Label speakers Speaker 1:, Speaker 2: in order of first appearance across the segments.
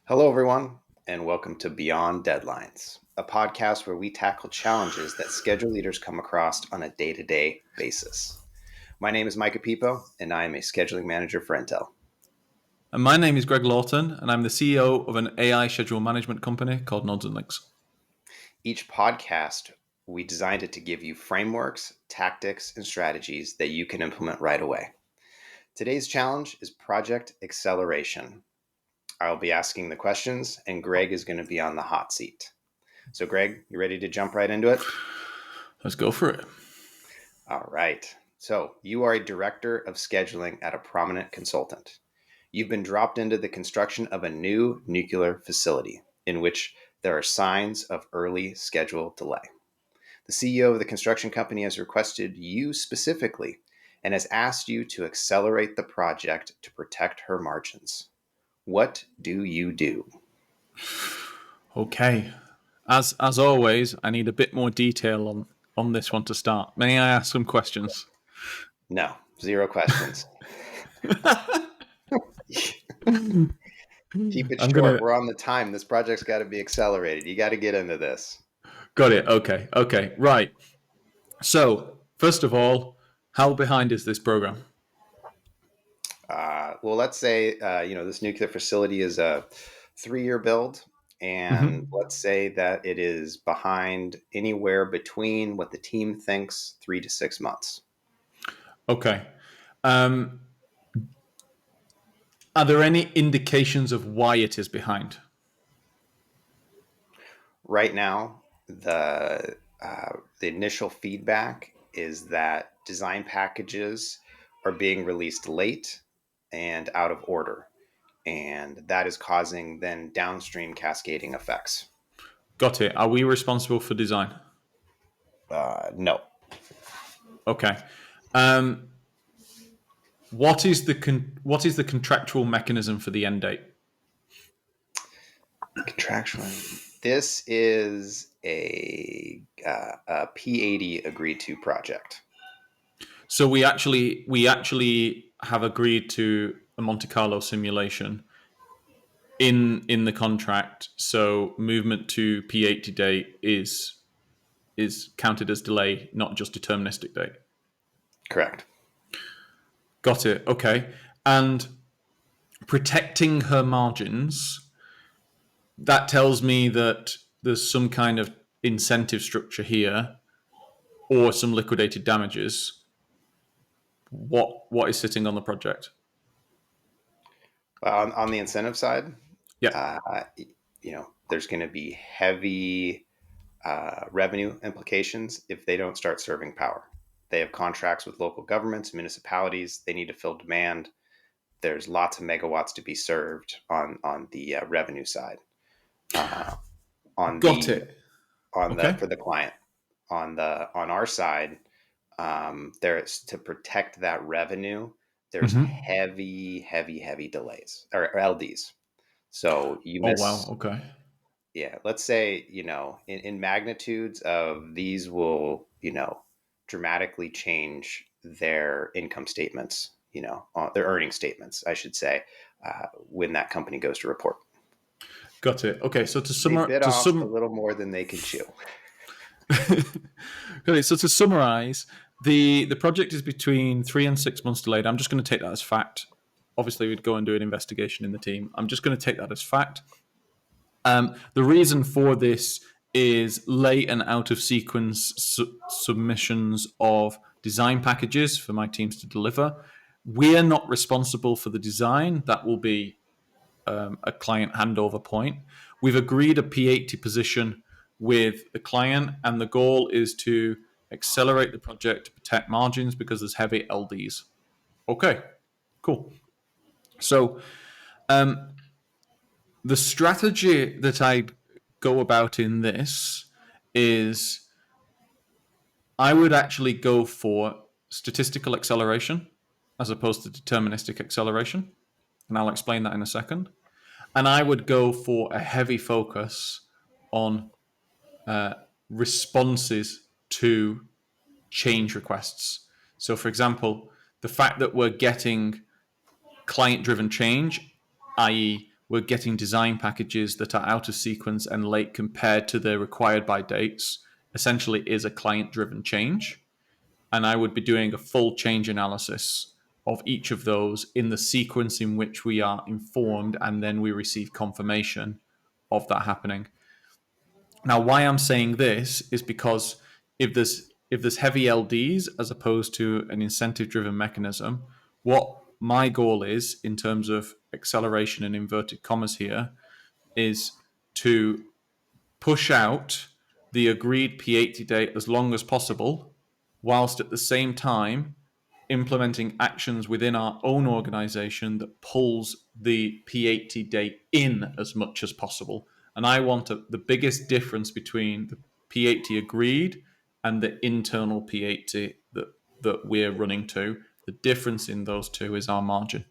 Speaker 1: Hello, everyone, and welcome to Beyond Deadlines, a podcast where we tackle challenges that schedule leaders come across on a day to day basis. My name is Micah Pipo, and I am a scheduling manager for Intel.
Speaker 2: And my name is Greg Lawton, and I'm the CEO of an AI schedule management company called Nodes and Links.
Speaker 1: Each podcast, we designed it to give you frameworks, tactics, and strategies that you can implement right away. Today's challenge is project acceleration. I'll be asking the questions, and Greg is going to be on the hot seat. So, Greg, you ready to jump right into it?
Speaker 2: Let's go for it.
Speaker 1: All right. So, you are a director of scheduling at a prominent consultant. You've been dropped into the construction of a new nuclear facility in which there are signs of early schedule delay. The CEO of the construction company has requested you specifically and has asked you to accelerate the project to protect her margins. What do you do?
Speaker 2: Okay. As always, I need a bit more detail on this one to start. May I ask some questions?
Speaker 1: No, zero questions. Keep it
Speaker 2: I'm
Speaker 1: short.
Speaker 2: gonna
Speaker 1: We're on the time. This project's got to be accelerated. You got to get into this.
Speaker 2: got it. Okay. Right. So first of all, how behind is this program?
Speaker 1: Well, let's say this nuclear facility is a 3-year build, and
Speaker 2: Mm-hmm.
Speaker 1: let's say that it is behind anywhere between what the team thinks 3 to 6 months.
Speaker 2: Okay. Um, are there any indications of why it is behind?
Speaker 1: Right now, the initial feedback is that design packages are being released late and out of order, and that is causing then downstream cascading effects.
Speaker 2: Got it. Are we responsible for design?
Speaker 1: No.
Speaker 2: Okay. Um, what is the contractual mechanism for the end date?
Speaker 1: Contractually, this is a P80 agreed to project.
Speaker 2: So we actually have agreed to a Monte Carlo simulation in the contract. So movement to P80 date is counted as delay, not just deterministic date.
Speaker 1: Correct.
Speaker 2: Got it. Okay. And protecting her margins, that tells me that there's some kind of incentive structure here or some liquidated damages. What is sitting on the project?
Speaker 1: On the incentive side,
Speaker 2: Yeah.
Speaker 1: uh, there's going to be heavy revenue implications if they don't start serving power. They have contracts with local governments, municipalities. They need to fill demand. There's lots of megawatts to be served on the revenue side. Uh, on
Speaker 2: Got
Speaker 1: the
Speaker 2: it.
Speaker 1: on the
Speaker 2: Okay.
Speaker 1: for the client, on our side, there's to protect that revenue. There's
Speaker 2: Mm-hmm.
Speaker 1: heavy delays or LDs. So you
Speaker 2: Oh wow.
Speaker 1: miss,
Speaker 2: Okay.
Speaker 1: yeah. Let's say in magnitudes of these will dramatically change their income statements. Their earning statements, I should say, when that company goes to report.
Speaker 2: Got it. Okay. So to
Speaker 1: They
Speaker 2: summer
Speaker 1: bit
Speaker 2: to
Speaker 1: off a
Speaker 2: sum.
Speaker 1: little more than they can chew.
Speaker 2: Okay. So to summarize, the project is between 3 and 6 months delayed. I'm just going to take that as fact. Obviously, we'd go and do an investigation in the team. I'm just going to take that as fact. The reason for this is late and out of sequence submissions of design packages for my teams to deliver. We're not responsible for the design. That will be a client handover point. We've agreed a P80 position with the client, and the goal is to accelerate the project to protect margins because there's heavy LDs. Okay, cool. So the strategy that I go about in this is I would actually go for statistical acceleration as opposed to deterministic acceleration. And I'll explain that in a second. And I would go for a heavy focus on responses to change requests. So, for example, the fact that we're getting client driven change, i.e., we're getting design packages that are out of sequence and late compared to the required by dates, essentially is a client-driven change. And I would be doing a full change analysis of each of those in the sequence in which we are informed, and then we receive confirmation of that happening. Now, why I'm saying this is because if there's heavy LDs as opposed to an incentive-driven mechanism, what my goal is in terms of acceleration and inverted commas here is to push out the agreed P80 date as long as possible, whilst at the same time implementing actions within our own organization that pulls the P80 date in as much as possible. And I want the biggest difference between the P80 agreed and the internal P80 that we're running to. The difference in those two is our margin.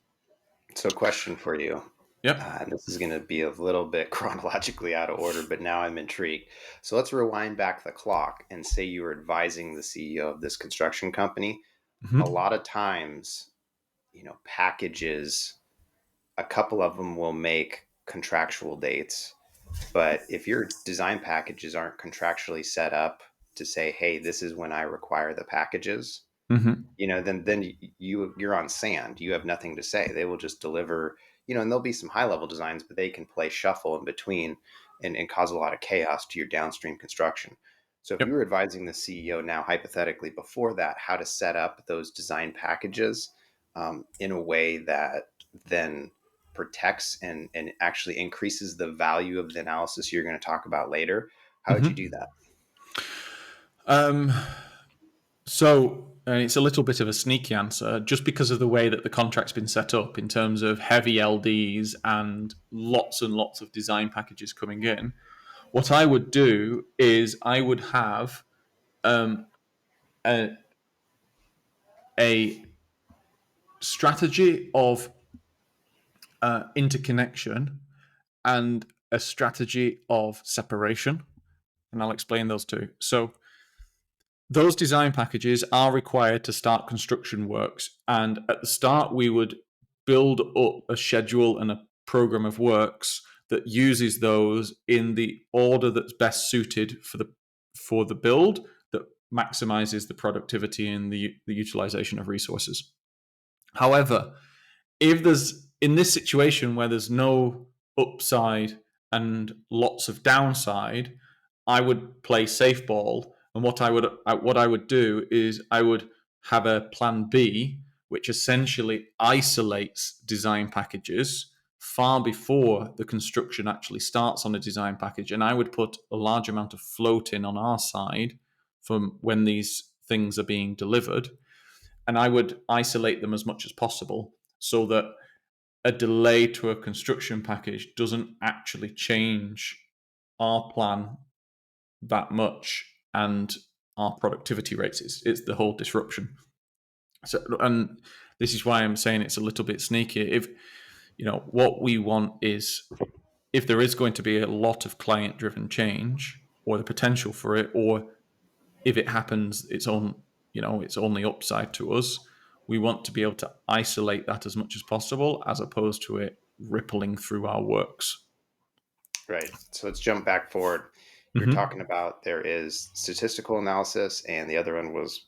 Speaker 1: So, question for you.
Speaker 2: Yep.
Speaker 1: And this is going to be a little bit chronologically out of order, but now I'm intrigued. So let's rewind back the clock and say you were advising the CEO of this construction company. A
Speaker 2: Mm-hmm.
Speaker 1: lot of times, packages, a couple of them will make contractual dates. But if your design packages aren't contractually set up to say, hey, this is when I require the packages,
Speaker 2: Mm-hmm.
Speaker 1: then you're on sand. You have nothing to say. They will just deliver, and there'll be some high level designs, but they can play shuffle in between and cause a lot of chaos to your downstream construction. So if you
Speaker 2: Yep.
Speaker 1: were advising the CEO now, hypothetically, before that, how to set up those design packages in a way that then protects and actually increases the value of the analysis you're going to talk about later, how would you do
Speaker 2: Mm-hmm.
Speaker 1: that?
Speaker 2: Um, So it's a little bit of a sneaky answer, just because of the way that the contract's been set up in terms of heavy LDs and lots of design packages coming in. What I would do is I would have um, a, a strategy of interconnection and a strategy of separation, and I'll explain those two. So those design packages are required to start construction works. And at the start, we would build up a schedule and a program of works that uses those in the order that's best suited for the build that maximizes the productivity and the utilization of resources. However, if there's in this situation where there's no upside and lots of downside, I would play safe ball. And what I would do is I would have a plan B, which essentially isolates design packages far before the construction actually starts on a design package. And I would put a large amount of float in on our side from when these things are being delivered. And I would isolate them as much as possible so that a delay to a construction package doesn't actually change our plan that much and our productivity rates. It's the whole disruption. So, and this is why I'm saying it's a little bit sneaky. If what we want is, if there is going to be a lot of client-driven change or the potential for it, or if it happens, it's only upside to us. We want to be able to isolate that as much as possible, as opposed to it rippling through our works.
Speaker 1: Right. So let's jump back forward. You're
Speaker 2: Mm-hmm.
Speaker 1: talking about there is statistical analysis, and the other one was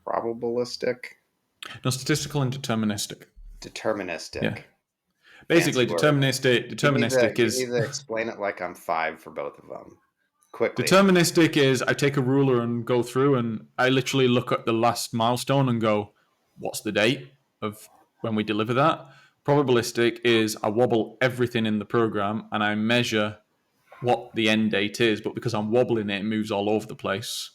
Speaker 1: probabilistic,
Speaker 2: No, statistical and deterministic. Yeah,
Speaker 1: deterministic.
Speaker 2: basically
Speaker 1: Fancy word.
Speaker 2: deterministic.
Speaker 1: Give me the
Speaker 2: Deterministic
Speaker 1: give me
Speaker 2: is
Speaker 1: the explain it like I'm five for both of them. Quickly.
Speaker 2: deterministic is I take a ruler and go through, and I literally look at the last milestone and go, "What's the date of when we deliver that?" Probabilistic is I wobble everything in the program and I measure what the end date is, but because I'm wobbling it, it moves all over the place.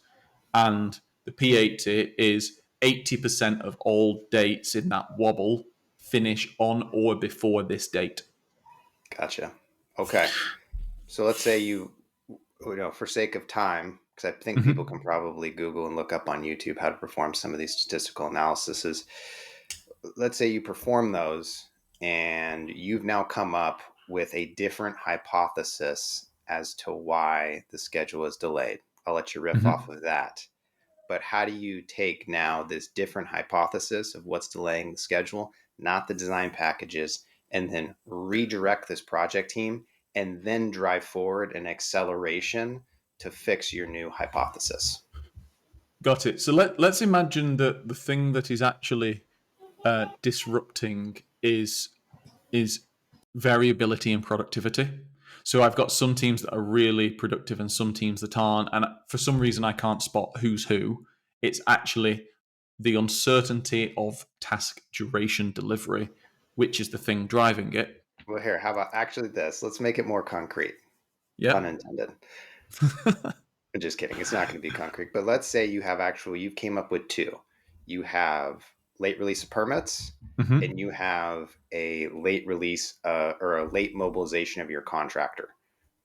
Speaker 2: And the P80 is 80% of all dates in that wobble finish on or before this date.
Speaker 1: Gotcha. Okay. So let's say for sake of time, because I think people
Speaker 2: Mm-hmm.
Speaker 1: can probably Google and look up on YouTube how to perform some of these statistical analyses. Let's say you perform those and you've now come up with a different hypothesis as to why the schedule is delayed. I'll let you riff
Speaker 2: Mm-hmm.
Speaker 1: off of that. But how do you take now this different hypothesis of what's delaying the schedule, not the design packages, and then redirect this project team and then drive forward an acceleration to fix your new hypothesis.
Speaker 2: Got it. So let's imagine that the thing that is actually disrupting is variability in productivity. So I've got some teams that are really productive and some teams that aren't, and for some reason I can't spot who's who. It's actually the uncertainty of task duration delivery, which is the thing driving it.
Speaker 1: Well, here, how about actually this? Let's make it more concrete. Pun
Speaker 2: Yep.
Speaker 1: intended. I'm just kidding. It's not going to be concrete. But let's say you came up with two. You have late release of permits,
Speaker 2: Mm-hmm.
Speaker 1: and you have a late release or a late mobilization of your contractor,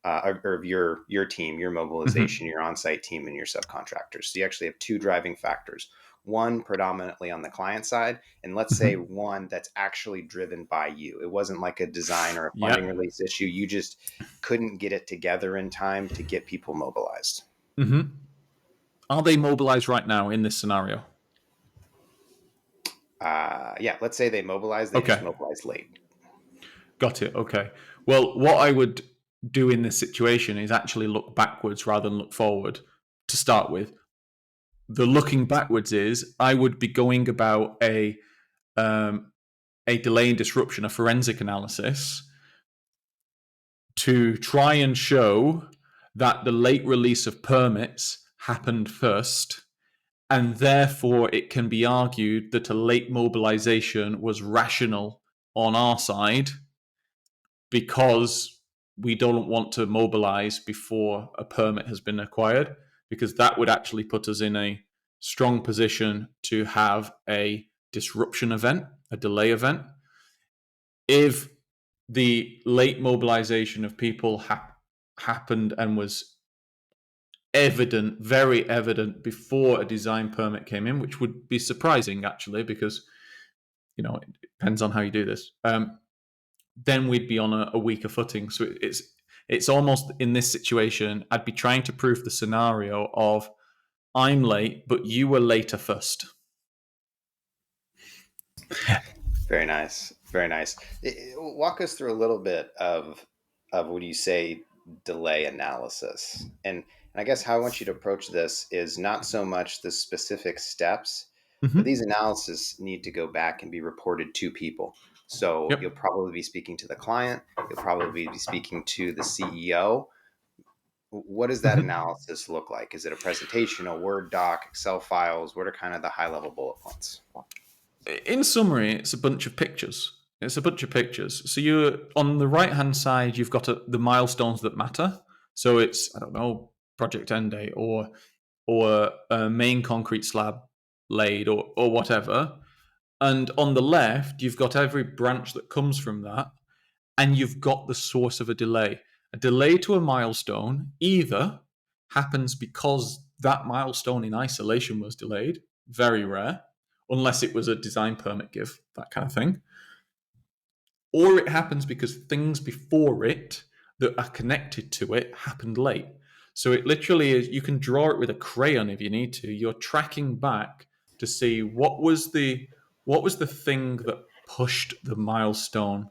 Speaker 1: or of your team, your mobilization, your on-site team, and your subcontractors. So you actually have two driving factors. One predominantly on the client side, and let's say one that's actually driven by you. It wasn't like a design or a funding
Speaker 2: Yep.
Speaker 1: release issue. You just couldn't get it together in time to get people mobilized.
Speaker 2: Mm-hmm. Are they mobilized right now in this scenario?
Speaker 1: Yeah, let's say they mobilize, they just
Speaker 2: Okay.
Speaker 1: mobilize late.
Speaker 2: Got it. Okay. Well, what I would do in this situation is actually look backwards rather than look forward to start with. The looking backwards is I would be going about a delay and disruption, a forensic analysis, to try and show that the late release of permits happened first, and therefore it can be argued that a late mobilization was rational on our side because we don't want to mobilize before a permit has been acquired, because that would actually put us in a strong position to have a disruption event, a delay event. If the late mobilization of people happened and was evident, very evident before a design permit came in, which would be surprising actually, because it depends on how you do this. Then we'd be on a weaker footing. So it's almost in this situation, I'd be trying to prove the scenario of I'm late, but you were later first.
Speaker 1: Very nice. Very nice. Walk us through a little bit of what you say delay analysis. And I guess how I want you to approach this is not so much the specific steps, but these analyses need to go back and be reported to people. So you'll
Speaker 2: Yep.
Speaker 1: probably be speaking to the client, you'll probably be speaking to the CEO. What does that analysis look like? Is it a presentation, a Word doc, Excel files? What are kind of the high level bullet points?
Speaker 2: In summary, it's a bunch of pictures. It's a bunch of pictures. So you're on the right hand side, you've got the milestones that matter. So it's, I don't know, project end date or a main concrete slab laid or whatever. And on the left, you've got every branch that comes from that, and you've got the source of a delay. A delay to a milestone either happens because that milestone in isolation was delayed, very rare, unless it was a design permit give, that kind of thing. Or it happens because things before it that are connected to it happened late. So it literally is, you can draw it with a crayon if you need to. You're tracking back to see what was the thing that pushed the milestone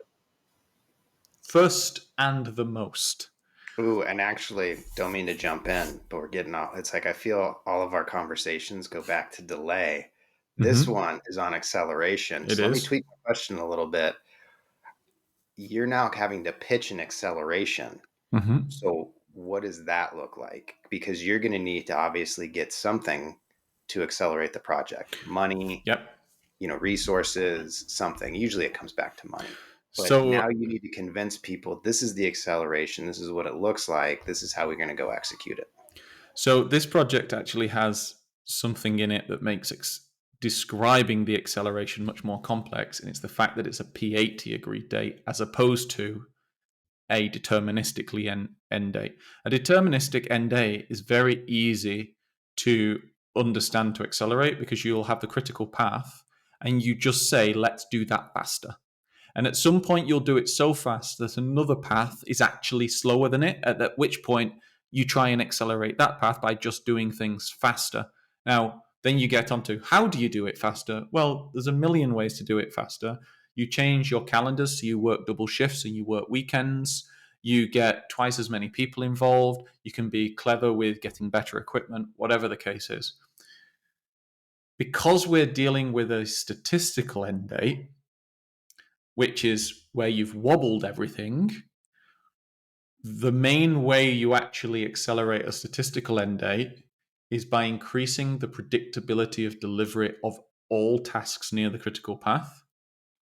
Speaker 2: first and the most.
Speaker 1: Ooh, and actually, don't mean to jump in, but we're getting off. It's like I feel all of our conversations go back to delay. This
Speaker 2: Mm-hmm.
Speaker 1: one is on acceleration.
Speaker 2: It
Speaker 1: So let me
Speaker 2: is.
Speaker 1: tweak my question a little bit. You're now having to pitch an acceleration.
Speaker 2: Mm-hmm.
Speaker 1: So what does that look like? Because you're going to need to obviously get something to accelerate the project. Money,
Speaker 2: Yep.
Speaker 1: resources, something. Usually it comes back to money. But now
Speaker 2: So
Speaker 1: you need to convince people this is the acceleration, this is what it looks like, this is how we're going to go execute it.
Speaker 2: So this project actually has something in it that makes describing the acceleration much more complex, and it's the fact that it's a P80 agreed date as opposed to a deterministically end date. A deterministic end date is very easy to understand to accelerate because you'll have the critical path and you just say, let's do that faster. And at some point, you'll do it so fast that another path is actually slower than it, at which point you try and accelerate that path by just doing things faster. Now, then you get onto how do you do it faster? Well, there's a million ways to do it faster. You change your calendars so you work double shifts and you work weekends. You get twice as many people involved. You can be clever with getting better equipment, whatever the case is. Because we're dealing with a statistical end date, which is where you've wobbled everything, the main way you actually accelerate a statistical end date is by increasing the predictability of delivery of all tasks near the critical path,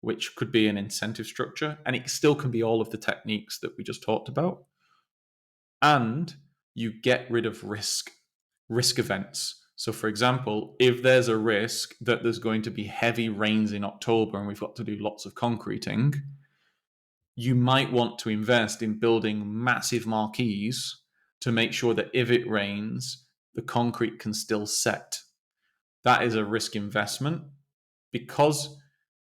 Speaker 2: which could be an incentive structure, and it still can be all of the techniques that we just talked about. And you get rid of risk events. So, for example, if there's a risk that there's going to be heavy rains in October and we've got to do lots of concreting, you might want to invest in building massive marquees to make sure that if it rains, the concrete can still set. That is a risk investment because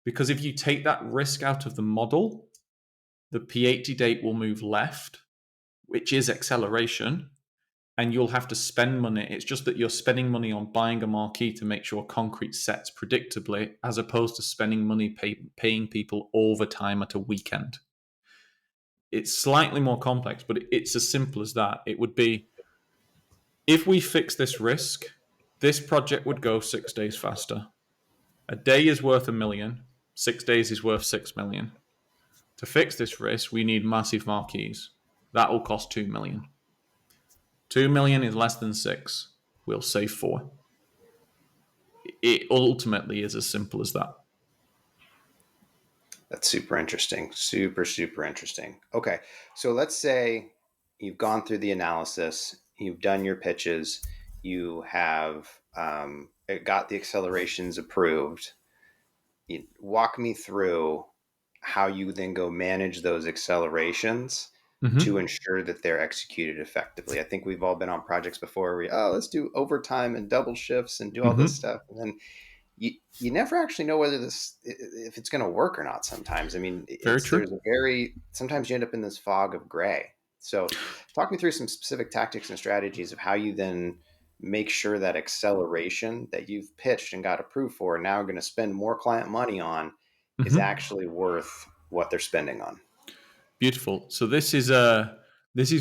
Speaker 2: if you take that risk out of the model, the P80 date will move left, which is acceleration, and you'll have to spend money. It's just that you're spending money on buying a marquee to make sure concrete sets predictably, as opposed to spending money paying people overtime at a weekend. It's slightly more complex, but it's as simple as that. It would be, if we fix this risk, this project would go 6 days faster. A day is worth $1 million. 6 days is worth $6 million. To fix this risk, we need massive marquees. That will cost $2 million. $2 million is less than 6. We'll save 4. It ultimately is as simple as that.
Speaker 1: That's super interesting. Super, super interesting. Okay. So let's say you've gone through the analysis, you've done your pitches, you have got the accelerations approved. You walk me through how you then go manage those accelerations to ensure that they're executed effectively. I think we've all been on projects before where let's do overtime and double shifts and do all this stuff. And then you never actually know whether if it's going to work or not sometimes. I mean,
Speaker 2: Very true.
Speaker 1: sometimes you end up in this fog of gray. So talk me through some specific tactics and strategies of how you then make sure that acceleration that you've pitched and got approved for, now going to spend more client money on, is actually worth what they're spending on.
Speaker 2: Beautiful. So this is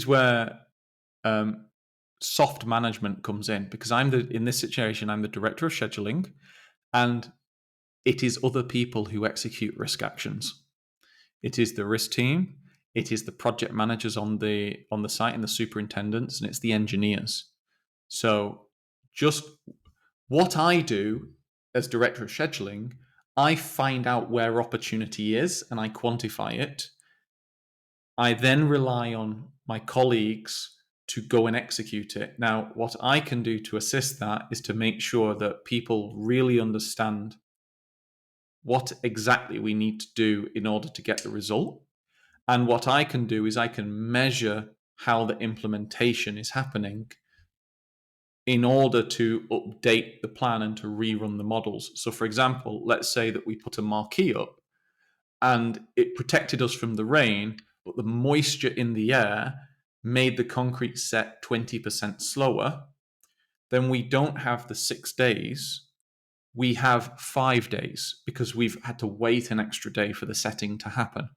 Speaker 2: where soft management comes in, because in this situation, I'm the director of scheduling, and it is other people who execute risk actions. It is the risk team, it is the project managers on the site and the superintendents, and it's the engineers. So just what I do as director of scheduling, I find out where opportunity is and I quantify it. I then rely on my colleagues to go and execute it. Now, what I can do to assist that is to make sure that people really understand what exactly we need to do in order to get the result. And what I can do is I can measure how the implementation is happening in order to update the plan and to rerun the models. So, for example, let's say that we put a marquee up and it protected us from the rain, but the moisture in the air made the concrete set 20% slower. Then we don't have the 6 days. We have 5 days because we've had to wait an extra day for the setting to happen.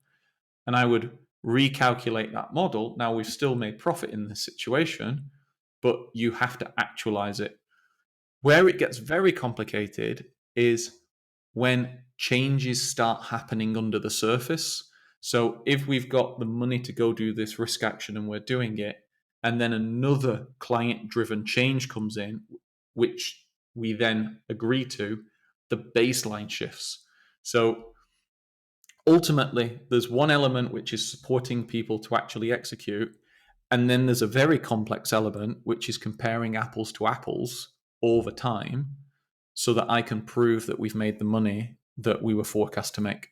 Speaker 2: And I would recalculate that model. Now, we've still made profit in this situation, but you have to actualize it. Where it gets very complicated is when changes start happening under the surface. So if we've got the money to go do this risk action and we're doing it, and then another client-driven change comes in, which we then agree to, the baseline shifts. So ultimately, there's one element which is supporting people to actually execute, and then there's a very complex element which is comparing apples to apples over time so that I can prove that we've made the money that we were forecast to make.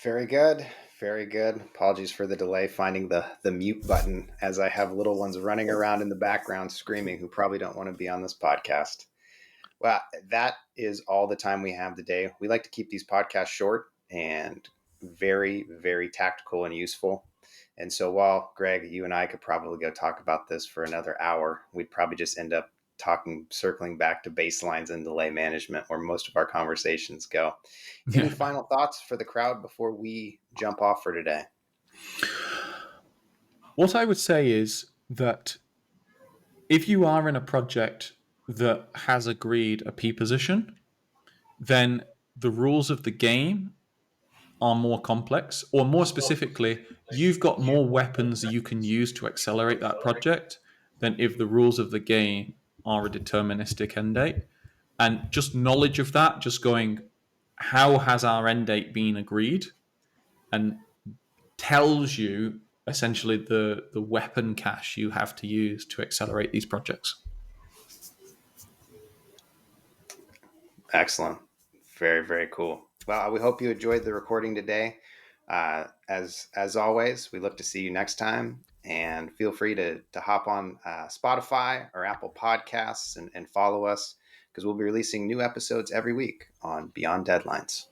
Speaker 1: Very good. Very good. Apologies for the delay finding the mute button, as I have little ones running around in the background screaming who probably don't want to be on this podcast. Well, that is all the time we have today. We like to keep these podcasts short and very, very tactical and useful. And so while, Greg, you and I could probably go talk about this for another hour, we'd probably just end up circling back to baselines and delay management, where most of our conversations go. Any
Speaker 2: Yeah.
Speaker 1: final thoughts for the crowd before we jump off for today?
Speaker 2: What I would say is that if you are in a project that has agreed a P position, then the rules of the game are more complex, or more specifically, you've got more weapons you can use to accelerate that project than if the rules of the game are a deterministic end date. And just knowledge of that, just going, how has our end date been agreed? And tells you essentially the weapon cache you have to use to accelerate these projects.
Speaker 1: Excellent. Very, very cool. Well, we hope you enjoyed the recording today. As always, we look to see you next time. And feel free to hop on Spotify or Apple Podcasts and follow us, because we'll be releasing new episodes every week on Beyond Deadlines.